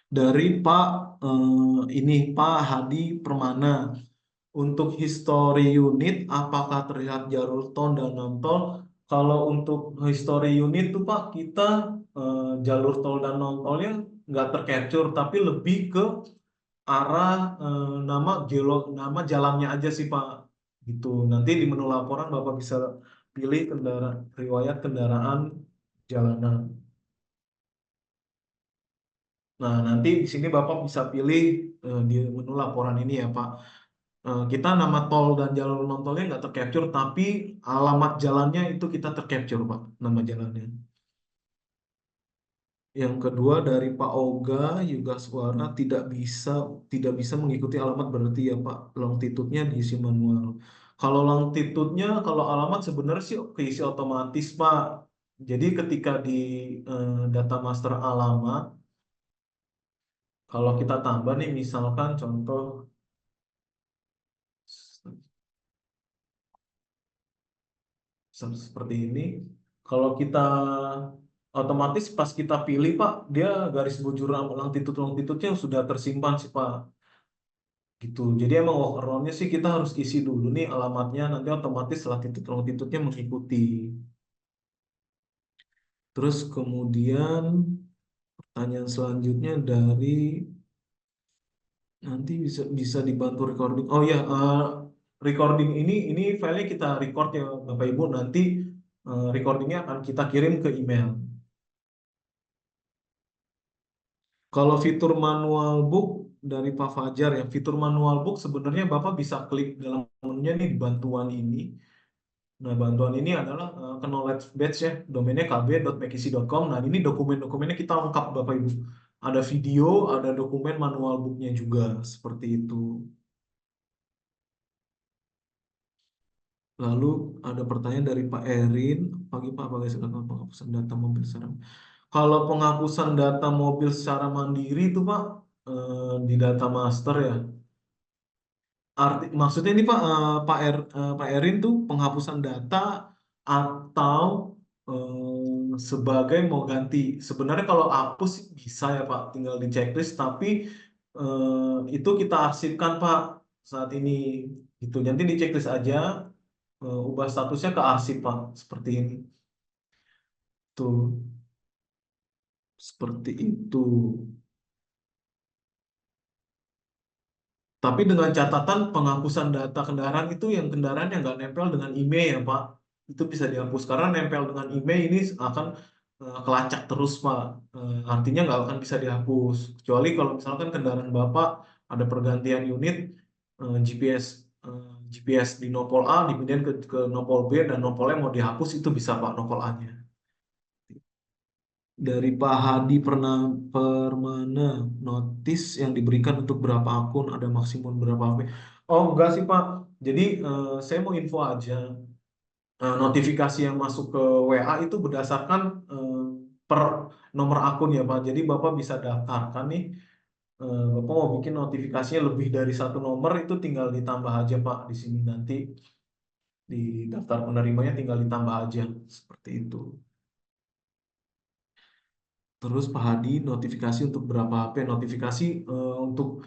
dari Pak ini Pak Hadi Permana. Untuk history unit, apakah terlihat jalur tol dan non tol? Kalau untuk history unit tuh Pak, kita jalur tol dan non tolnya nggak tercapture, tapi lebih ke arah nama jalannya aja sih Pak. Gitu. Nanti di menu laporan Bapak bisa pilih riwayat kendaraan jalanan. Nah, nanti di sini Bapak bisa pilih di menu laporan ini ya Pak. Kita nama tol dan jalur non tolnya nggak tercapture, tapi alamat jalannya itu kita tercapture, Pak, nama jalannya. Yang kedua dari Pak Oga Yuga Suara, tidak bisa mengikuti alamat, berarti ya Pak, longitudenya diisi manual. Kalau longitude-nya, kalau alamat sebenarnya sih keisi otomatis, Pak. Jadi ketika di data master alamat, kalau kita tambah nih, misalkan contoh seperti ini, kalau kita otomatis pas kita pilih, Pak, dia garis bujur longitude-longitude-nya sudah tersimpan sih, Pak. Gitu. Jadi emang workaround-nya sih kita harus isi dulu nih alamatnya, nanti otomatis longitude-longitude-nya mengikuti. Terus kemudian pertanyaan selanjutnya dari nanti bisa bisa dibantu recording. Oh ya, recording ini filenya kita record ya Bapak Ibu. Nanti recordingnya akan kita kirim ke email. Kalau fitur manual book dari Pak Fajar ya, fitur manual book sebenarnya Bapak bisa klik dalam menunya nih di bantuan ini. Nah, bantuan ini adalah ke knowledge badge ya, domainnya kb.mekisi.com. Nah, ini dokumen-dokumennya kita lengkap Bapak Ibu. Ada video, ada dokumen manual booknya juga, seperti itu. Lalu ada pertanyaan dari Pak Erin, pagi Pak, bagaimana silakan penghapusan data mobil secara. Kalau penghapusan data mobil secara mandiri itu Pak, di data master ya. Maksudnya ini Pak, Pak Erin tuh penghapusan data atau sebagai mau ganti. Sebenarnya kalau hapus sih bisa ya Pak, tinggal di checklist. Tapi itu kita arsipkan Pak saat ini. Gitu. Nanti di checklist aja, ubah statusnya ke arsip Pak, seperti ini. Tuh, seperti itu. Tapi dengan catatan penghapusan data kendaraan itu yang kendaraan yang nggak nempel dengan IMEI ya Pak, itu bisa dihapus karena nempel dengan IMEI ini akan kelacak terus Pak. Artinya nggak akan bisa dihapus kecuali kalau misalkan kendaraan Bapak ada pergantian unit, GPS GPS di nopol A dipindahin ke nopol B dan nopolnya mau dihapus itu bisa Pak nopol A-nya. Dari Pak Hadi pernah Permana, notis yang diberikan untuk berapa akun, ada maksimum berapa HP? Oh enggak sih Pak, jadi saya mau info aja. Notifikasi yang masuk ke WA itu berdasarkan per nomor akun ya Pak. Jadi Bapak bisa daftarkan nih, Bapak mau bikin notifikasinya lebih dari satu nomor itu tinggal ditambah aja Pak di sini nanti di daftar penerimanya tinggal ditambah aja seperti itu. Terus Pak Hadi, notifikasi untuk berapa HP? Notifikasi untuk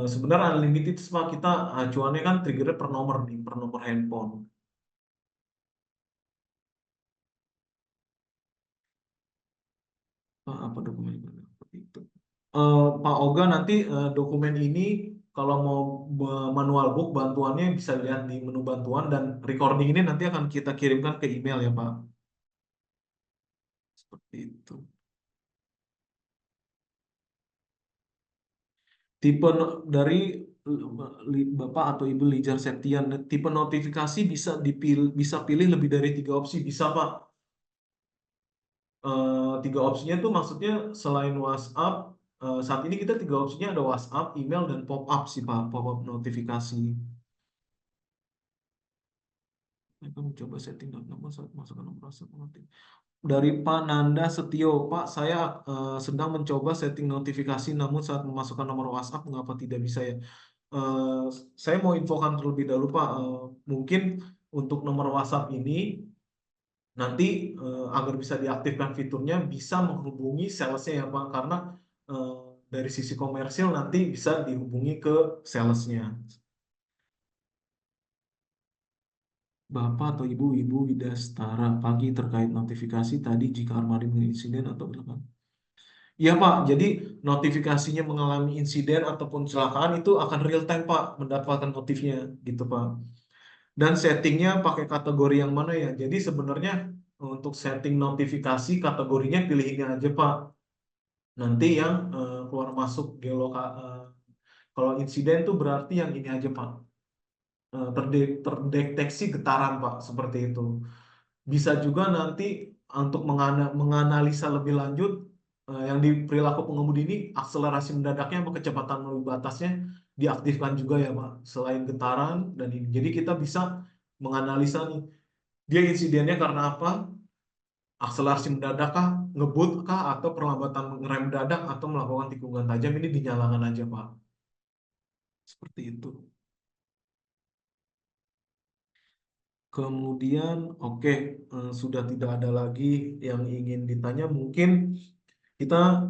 sebenarnya unlimited Pak, kita acuannya kan triggernya per nomor nih, per nomor handphone. Pak, apa dokumen seperti itu? Pak Oga nanti dokumen ini kalau mau manual book bantuannya bisa lihat di menu bantuan dan recording ini nanti akan kita kirimkan ke email ya Pak. Seperti itu. Dari Bapak atau Ibu Lijar Septian, tipe notifikasi bisa bisa pilih lebih dari 3 opsi, bisa Pak. Tiga opsinya tuh maksudnya selain WhatsApp, saat ini kita tiga opsinya ada WhatsApp, email, dan pop-up sih Pak, pop-up notifikasi. Kita mencoba setting dan nomor saat masukkan nomor WhatsApp. Dari Pak Nanda Setio, Pak, saya sedang mencoba setting notifikasi, namun saat memasukkan nomor WhatsApp mengapa tidak bisa ya? Eh, saya mau infokan terlebih dahulu Pak, mungkin untuk nomor WhatsApp ini nanti agar bisa diaktifkan fiturnya bisa menghubungi salesnya ya Pak, karena eh, dari sisi komersil nanti bisa dihubungi ke salesnya. Bapak atau Ibu Widastara, pagi terkait notifikasi tadi jika armada insiden atau kecelakaan. Iya Pak, jadi notifikasinya mengalami insiden ataupun kecelakaan itu akan real time Pak mendapatkan notifnya gitu Pak. Dan settingnya pakai kategori yang mana ya? Jadi sebenarnya untuk setting notifikasi kategorinya pilih ini aja Pak. Nanti yang keluar masuk kalau insiden tuh berarti yang ini aja Pak. Terdeteksi getaran Pak, seperti itu. Bisa juga nanti untuk menganalisa lebih lanjut, yang di perilaku pengemudi ini akselerasi mendadaknya sama kecepatan melebihi batasnya diaktifkan juga ya Pak, selain getaran dan ini. Jadi kita bisa menganalisa nih, dia insidennya karena apa? Akselerasi mendadak kah, ngebut kah, atau perlambatan ngerem mendadak, atau melakukan tikungan tajam, ini dinyalakan aja Pak. Seperti itu. Kemudian, oke, sudah tidak ada lagi yang ingin ditanya. Mungkin kita,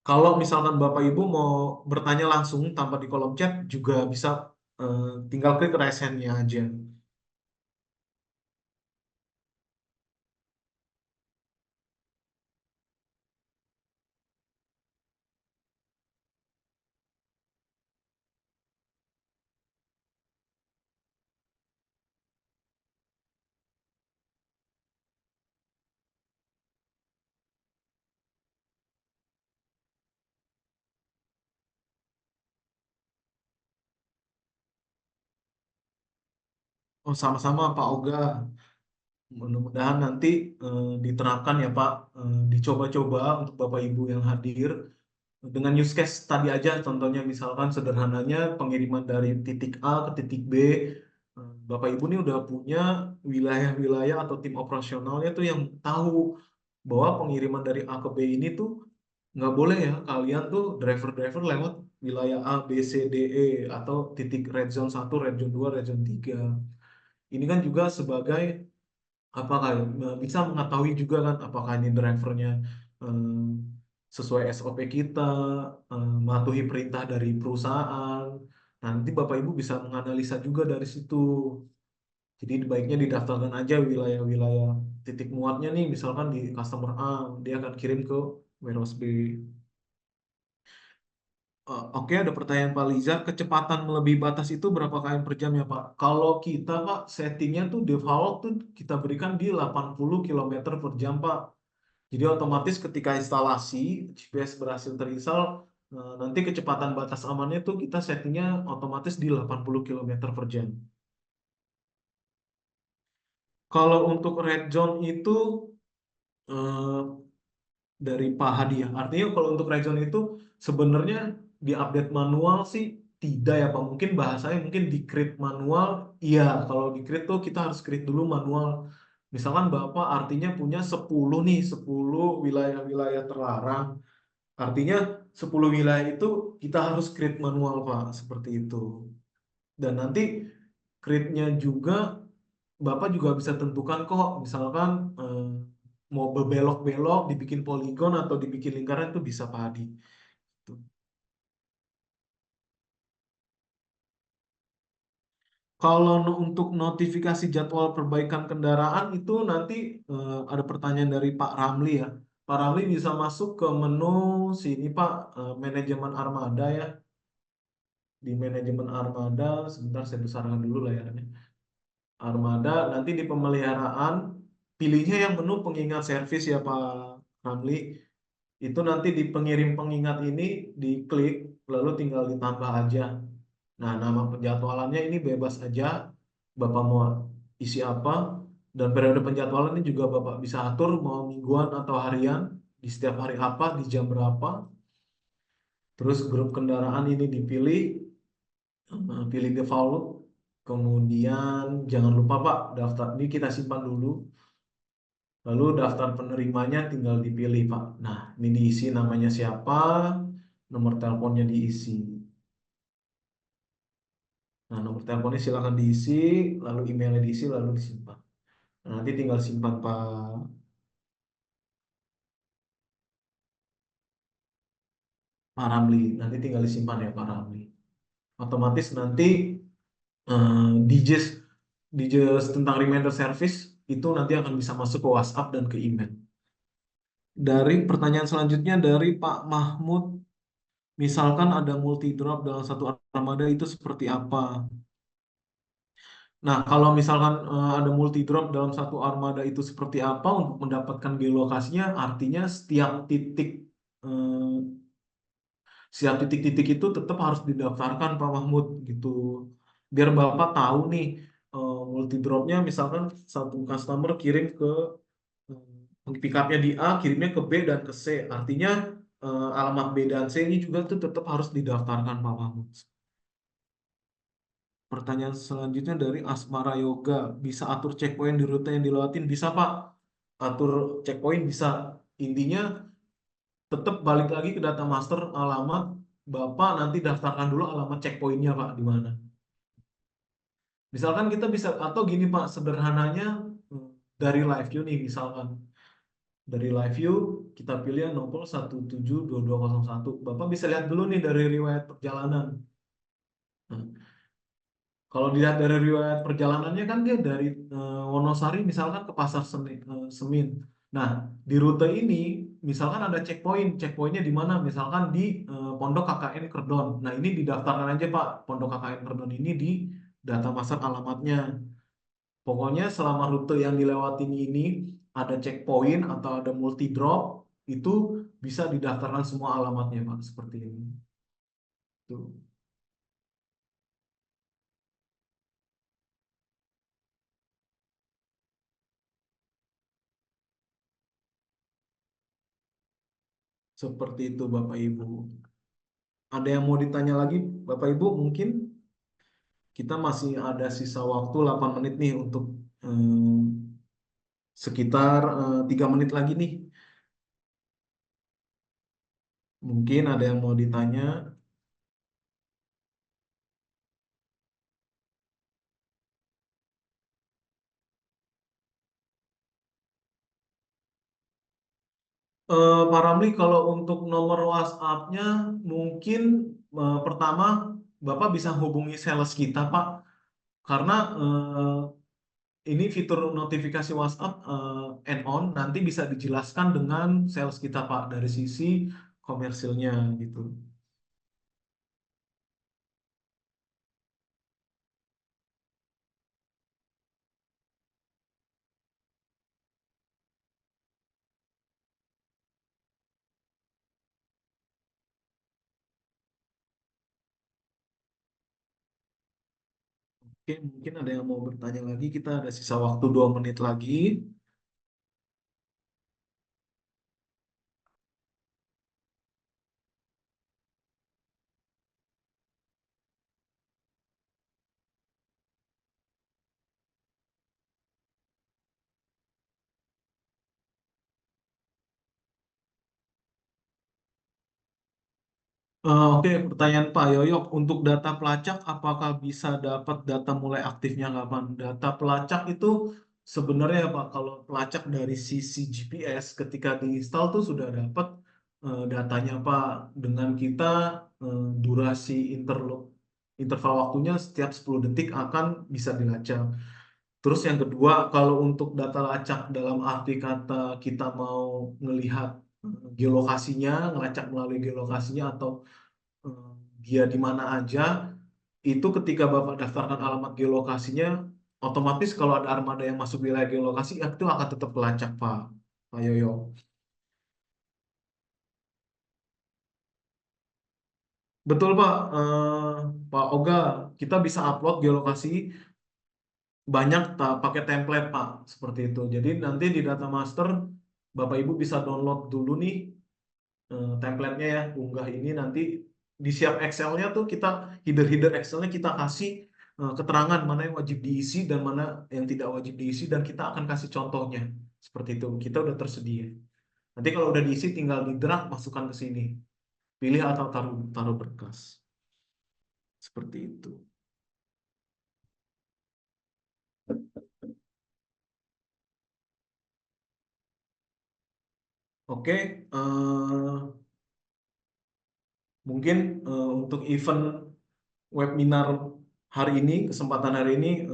kalau misalkan Bapak Ibu mau bertanya langsung tanpa di kolom chat, juga bisa tinggal klik raise hand-nya aja. Oh, sama-sama Pak Oga. Mudah-mudahan nanti diterapkan ya Pak, dicoba-coba untuk Bapak Ibu yang hadir. Dengan use case tadi aja, contohnya misalkan sederhananya pengiriman dari titik A ke titik B. Bapak Ibu ini udah punya wilayah-wilayah atau tim operasionalnya tuh yang tahu bahwa pengiriman dari A ke B ini tuh nggak boleh ya, kalian tuh driver-driver lewat wilayah A, B, C, D, E, atau titik red zone 1, red zone 2, red zone 3. Ini kan juga sebagai apakah bisa mengetahui juga kan apakah ini drivernya sesuai SOP kita, mematuhi perintah dari perusahaan. Nanti Bapak Ibu bisa menganalisa juga dari situ. Jadi baiknya didaftarkan aja wilayah-wilayah titik muatnya nih, misalkan di customer A, dia akan kirim ke warehouse B. Oke, ada pertanyaan Pak Liza, kecepatan melebihi batas itu berapa km per jam ya Pak? Kalau kita Pak, settingnya tuh default tuh kita berikan di 80 km per jam Pak. Jadi otomatis ketika instalasi GPS berhasil terinstall, nanti kecepatan batas amannya tuh kita settingnya otomatis di 80 km per jam. Kalau untuk red zone itu eh, dari Pak Hadi ya. Artinya kalau untuk red zone itu sebenarnya di update manual sih tidak ya Pak. Mungkin bahasanya mungkin di create manual. Iya, kalau di create tuh kita harus create dulu manual. Misalkan Bapak artinya punya 10 nih, 10 wilayah-wilayah terlarang. Artinya 10 wilayah itu kita harus create manual Pak, seperti itu. Dan nanti create-nya juga Bapak juga bisa tentukan kok, misalkan mau berbelok-belok, dibikin poligon atau dibikin lingkaran itu bisa Pak Hadi. Tuh. Kalau untuk notifikasi jadwal perbaikan kendaraan itu nanti ada pertanyaan dari Pak Ramli ya. Pak Ramli bisa masuk ke menu sini Pak, manajemen armada ya. Di manajemen armada, sebentar saya besarkan dulu layarnya. Armada, nanti di pemeliharaan, pilihnya yang menu pengingat servis ya Pak Ramli. Itu nanti di pengirim pengingat ini diklik, lalu tinggal ditambah aja. Nah, nama penjadwalannya ini bebas aja, Bapak mau isi apa, dan periode penjadwalan ini juga Bapak bisa atur mau mingguan atau harian, di setiap hari apa, di jam berapa. Terus grup kendaraan ini dipilih, pilih default. Kemudian jangan lupa Pak, daftar ini kita simpan dulu. Lalu daftar penerimanya tinggal dipilih Pak. Nah, ini diisi namanya siapa, nomor teleponnya diisi. Nah, nomor teleponnya silakan diisi, lalu emailnya diisi, lalu disimpan. Nah, nanti tinggal simpan Pak Ramli. Nanti tinggal disimpan ya Pak Ramli. Otomatis nanti DJs DJs tentang reminder service itu nanti akan bisa masuk ke WhatsApp dan ke email. Dari pertanyaan selanjutnya dari Pak Mahmud, misalkan ada multi drop dalam satu armada itu seperti apa? Nah, kalau misalkan ada multi drop dalam satu armada itu seperti apa untuk mendapatkan geolokasinya, artinya eh, setiap titik-titik itu tetap harus didaftarkan Pak Mahmud gitu. Biar Bapak tahu nih multi dropnya misalkan satu customer kirim ke pick up-nya di A, kirimnya ke B dan ke C. Artinya alamat B dan C ini juga tuh tetap harus didaftarkan Pak Mahmud. Pertanyaan selanjutnya dari Asmara Yoga, bisa atur checkpoint di rute yang dilewatin? Bisa Pak, atur checkpoint bisa. Intinya tetap balik lagi ke data master alamat, Bapak nanti daftarkan dulu alamat checkpointnya Pak di mana. Misalkan kita bisa, atau gini Pak, sederhananya hmm, dari live view nih misalkan. Dari live view kita pilih yang nomor 172201. Bapak bisa lihat dulu nih dari riwayat perjalanan. Nah, kalau dilihat dari riwayat perjalanannya kan dia dari Wonosari misalkan ke Semin. Nah, di rute ini misalkan ada checkpoint, checkpointnya di mana? Misalkan di Pondok KKN Kerdon. Nah, ini didaftarkan aja Pak, Pondok KKN Kerdon ini di data master alamatnya. Pokoknya selama rute yang dilewatin ini ada checkpoint atau ada multi drop, itu bisa didaftarkan semua alamatnya Pak, seperti ini. Tuh. Seperti itu Bapak Ibu. Ada yang mau ditanya lagi Bapak Ibu? Mungkin kita masih ada sisa waktu 8 menit nih untuk sekitar 3 menit lagi nih. Mungkin ada yang mau ditanya. Pak Ramli, kalau untuk nomor WhatsApp-nya mungkin pertama Bapak bisa hubungi sales kita, Pak, karena ini fitur notifikasi WhatsApp add-on nanti bisa dijelaskan dengan sales kita, Pak, dari sisi komersilnya gitu. Oke, mungkin ada yang mau bertanya lagi. Kita ada sisa waktu 2 menit lagi. Oke, pertanyaan Pak Yoyok, untuk data pelacak, apakah bisa dapat data mulai aktifnya kapan? Data pelacak itu sebenarnya Pak, kalau pelacak dari sisi GPS, ketika diinstal tuh sudah dapat datanya Pak. Dengan kita durasi interval waktunya setiap 10 detik akan bisa dilacak. Terus yang kedua, kalau untuk data lacak dalam arti kata kita mau melihat geolokasinya, ngelacak melalui geolokasinya atau eh, dia di mana aja, itu ketika Bapak daftarkan alamat geolokasinya, otomatis kalau ada armada yang masuk wilayah geolokasi, itu akan tetap pelacak, Pak. Pak Yoyo. Betul, Pak. Pak Oga, kita bisa upload geolokasi banyak pakai template, Pak. Seperti itu. Jadi nanti di data master, Bapak Ibu bisa download dulu nih template-nya ya, unggah ini nanti di siap Excel-nya tuh kita header-header Excel-nya kita kasih keterangan mana yang wajib diisi dan mana yang tidak wajib diisi dan kita akan kasih contohnya. Seperti itu. Kita udah tersedia. Nanti kalau udah diisi tinggal di drag masukkan ke sini. Pilih atau taruh taruh berkas. Seperti itu. Oke, mungkin untuk event webinar hari ini, kesempatan hari ini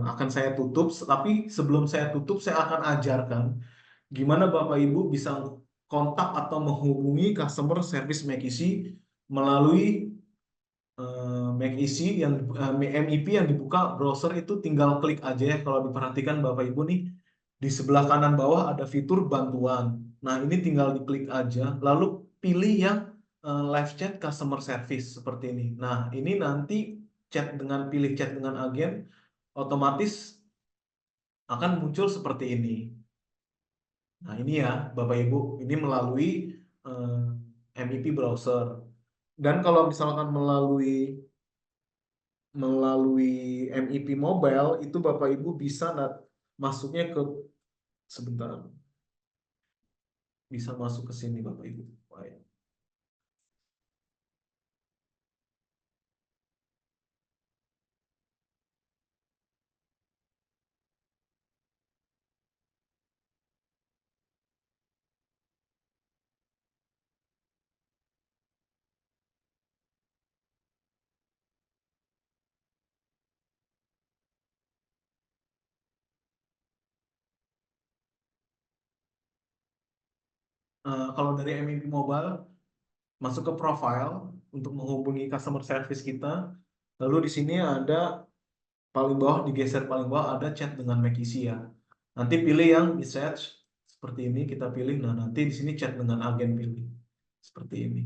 akan saya tutup. Tapi sebelum saya tutup, saya akan ajarkan gimana Bapak Ibu bisa kontak atau menghubungi customer service McKinsey melalui McKinsey yang MEP yang dibuka browser itu tinggal klik aja ya. Kalau diperhatikan Bapak Ibu nih di sebelah kanan bawah ada fitur bantuan. Nah, ini tinggal diklik aja lalu pilih yang live chat customer service seperti ini. Nah, ini nanti pilih chat dengan agen otomatis akan muncul seperti ini. Nah, ini ya, Bapak Ibu, ini melalui eh, MEP browser. Dan kalau misalkan melalui MEP mobile, itu Bapak Ibu bisa masuknya ke, sebentar, bisa masuk ke sini Bapak Ibu. Baik. Kalau dari MEP mobile, masuk ke profile untuk menghubungi customer service kita. Lalu di sini ada paling bawah, digeser paling bawah ada chat dengan Mekisi ya. Nanti pilih yang message seperti ini, kita pilih. Nah, nanti di sini chat dengan agen pilih seperti ini.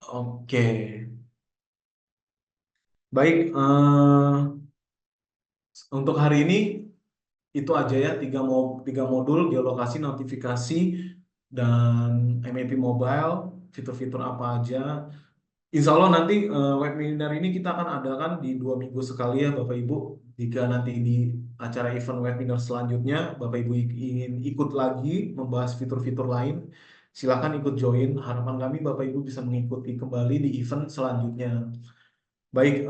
Oke, baik. Untuk hari ini itu aja ya, tiga modul: geolokasi, notifikasi, dan MAP mobile. Fitur-fitur apa aja? Insya Allah nanti webinar ini kita akan adakan di 2 minggu sekali ya Bapak Ibu. Jika nanti di acara event webinar selanjutnya Bapak Ibu ingin ikut lagi membahas fitur-fitur lain, silakan ikut join. Harapan kami Bapak Ibu bisa mengikuti kembali di event selanjutnya. Baik,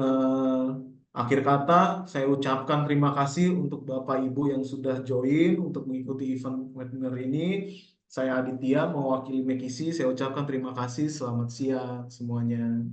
akhir kata saya ucapkan terima kasih untuk Bapak Ibu yang sudah join untuk mengikuti event webinar ini. Saya Aditya mewakili Mekisi, saya ucapkan terima kasih. Selamat siang semuanya.